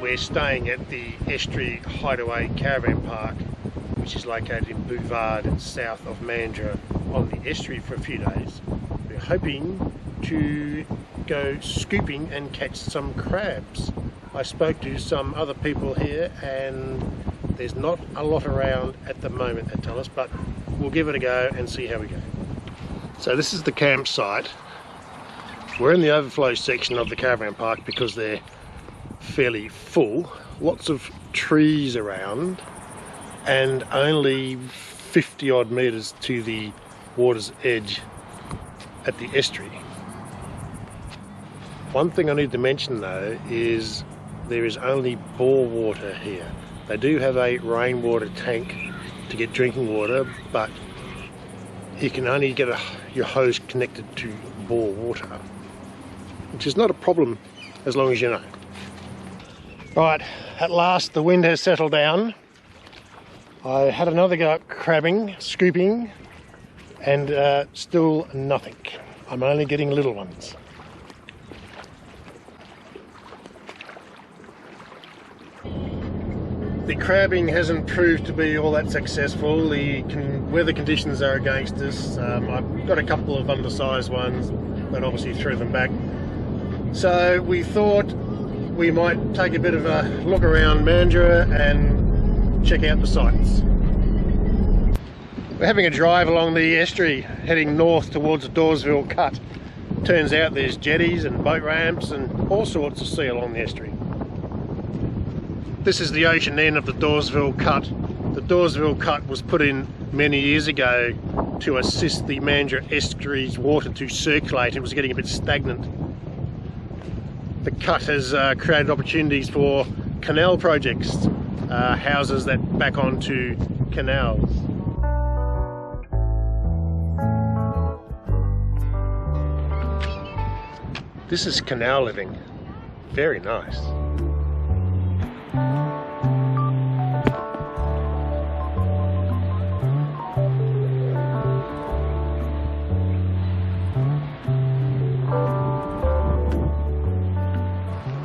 we're staying at the Estuary Hideaway Caravan Park, which is located in Bouvard, south of Mandurah, on the estuary for a few days. We're hoping to go scooping and catch some crabs. I spoke to some other people here and there's not a lot around at the moment, they tell us, but we'll give it a go and see how we go. So this is the campsite. We're in the overflow section of the caravan park because they're fairly full. Lots of trees around and only 50 odd metres to the water's edge at the estuary. One thing I need to mention though is there is only bore water here. They do have a rainwater tank to get drinking water, but you can only get your hose connected to bore water, which is not a problem as long as you know. Right, at last the wind has settled down. I had another go at crabbing, scooping, and still nothing. I'm only getting little ones. The crabbing hasn't proved to be all that successful. The weather conditions are against us. I've got a couple of undersized ones, but obviously threw them back. So we thought we might take a bit of a look around Mandurah and check out the sights. We're having a drive along the estuary, heading north towards the Dawesville Cut. Turns out there's jetties and boat ramps and all sorts to see along the estuary. This is the ocean end of the Dawesville Cut. The Dawesville Cut was put in many years ago to assist the Mandurah estuary's water to circulate. It was getting a bit stagnant. The cut has created opportunities for canal projects, houses that back onto canals. This is canal living. Very nice.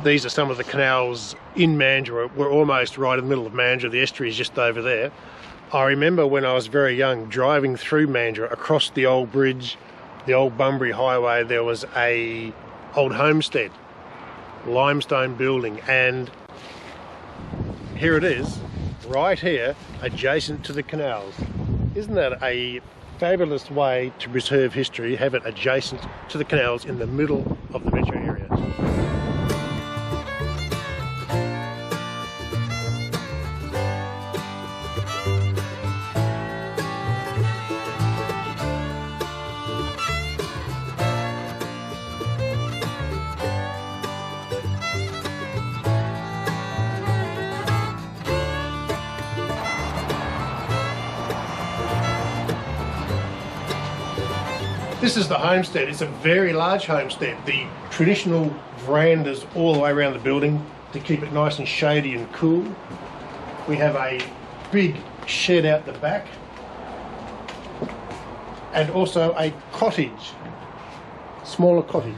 These are some of the canals in Mandurah. We're almost right in the middle of Mandurah. The estuary is just over there. I remember when I was very young driving through Mandurah across the old bridge, the old Bunbury Highway. There was a old homestead, limestone building, and here it is, right here, adjacent to the canals. Isn't that a fabulous way to preserve history, have it adjacent to the canals in the middle of the metro area? This is the homestead. It's a very large homestead. The traditional verandas all the way around the building to keep it nice and shady and cool. We have a big shed out the back and also a cottage, smaller cottage.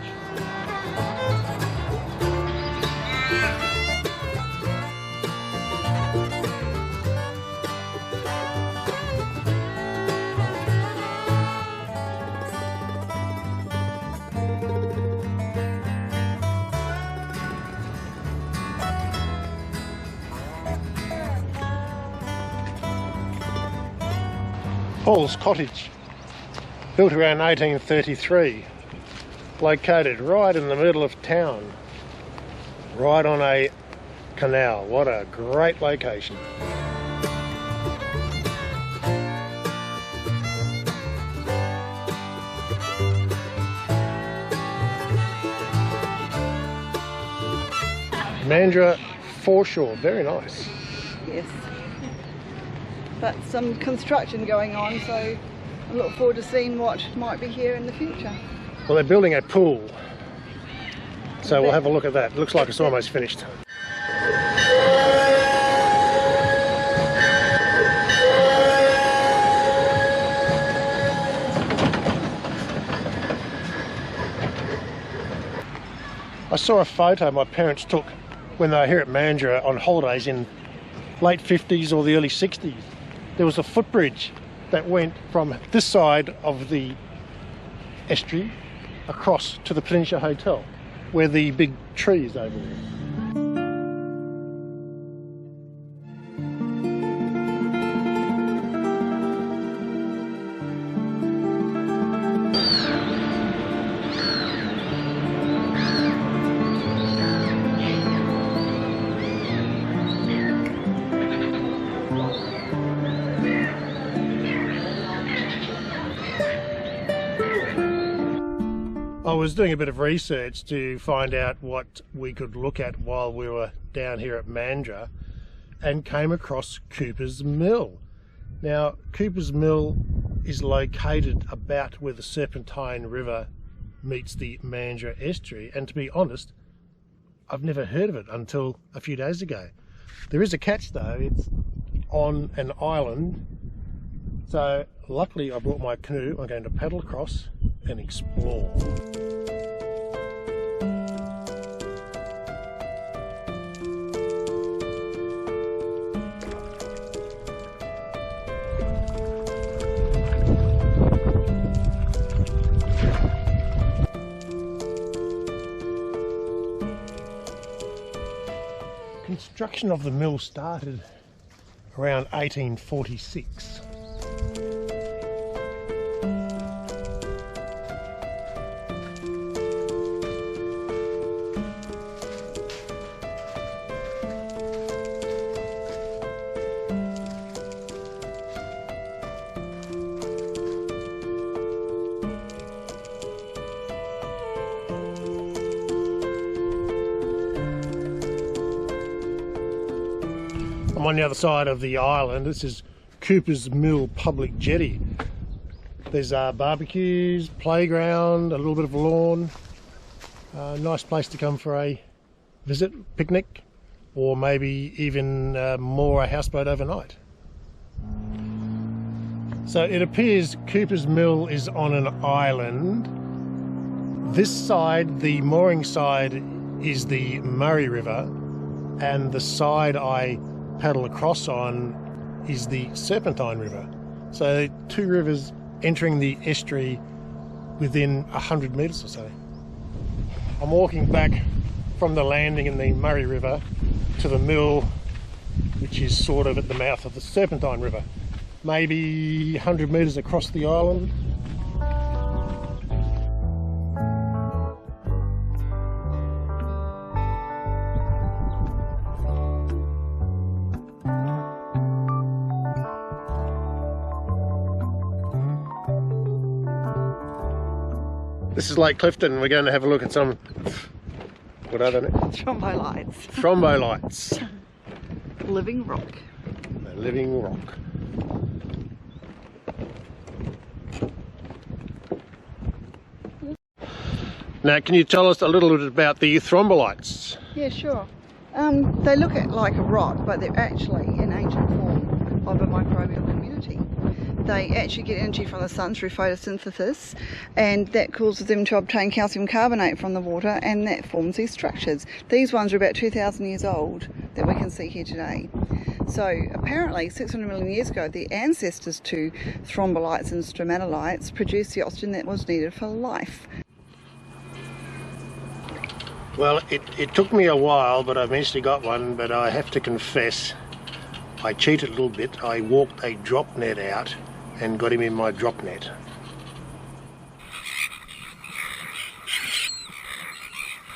Paul's Cottage, built around 1833, located right in the middle of town, right on a canal. What a great location. Mandurah foreshore, very nice. Yes. But some construction going on, so I look forward to seeing what might be here in the future. Well, they're building a pool, so we'll have a look at that. It looks like it's almost finished. I saw a photo my parents took when they were here at Mandurah on holidays in late 50s or the early 60s, there was a footbridge that went from this side of the estuary across to the Peninsula Hotel, where the big tree is over there. I was doing a bit of research to find out what we could look at while we were down here at Mandurah, and came across Cooper's Mill. Now, Cooper's Mill is located about where the Serpentine River meets the Mandurah estuary, and to be honest, I've never heard of it until a few days ago. There is a catch though, it's on an island, so luckily I brought my canoe. I'm going to paddle across and explore. Construction of the mill started around 1846. I'm on the other side of the island. This is Cooper's Mill Public Jetty. There's barbecues, playground, a little bit of lawn. Nice place to come for a visit, picnic, or maybe even moor a houseboat overnight. So it appears Cooper's Mill is on an island. This side, the mooring side, is the Murray River, and the side I paddle across on is the Serpentine River. So two rivers entering the estuary within 100 metres or so. I'm walking back from the landing in the Murray River to the mill, which is sort of at the mouth of the Serpentine River, maybe 100 metres across the island. This is Lake Clifton. We're going to have a look at some, what are they? Thrombolites. Thrombolites. Living rock. A living rock. Now, can you tell us a little bit about the thrombolites? Yeah, sure. They look like a rock, but they're actually an ancient form of a microbial community. They actually get energy from the sun through photosynthesis, and that causes them to obtain calcium carbonate from the water, and that forms these structures. These ones are about 2,000 years old that we can see here today. So apparently 600 million years ago, the ancestors to thrombolites and stromatolites produced the oxygen that was needed for life. Well, it took me a while, but I eventually got one. But I have to confess, I cheated a little bit. I walked a drop net out and got him in my drop net.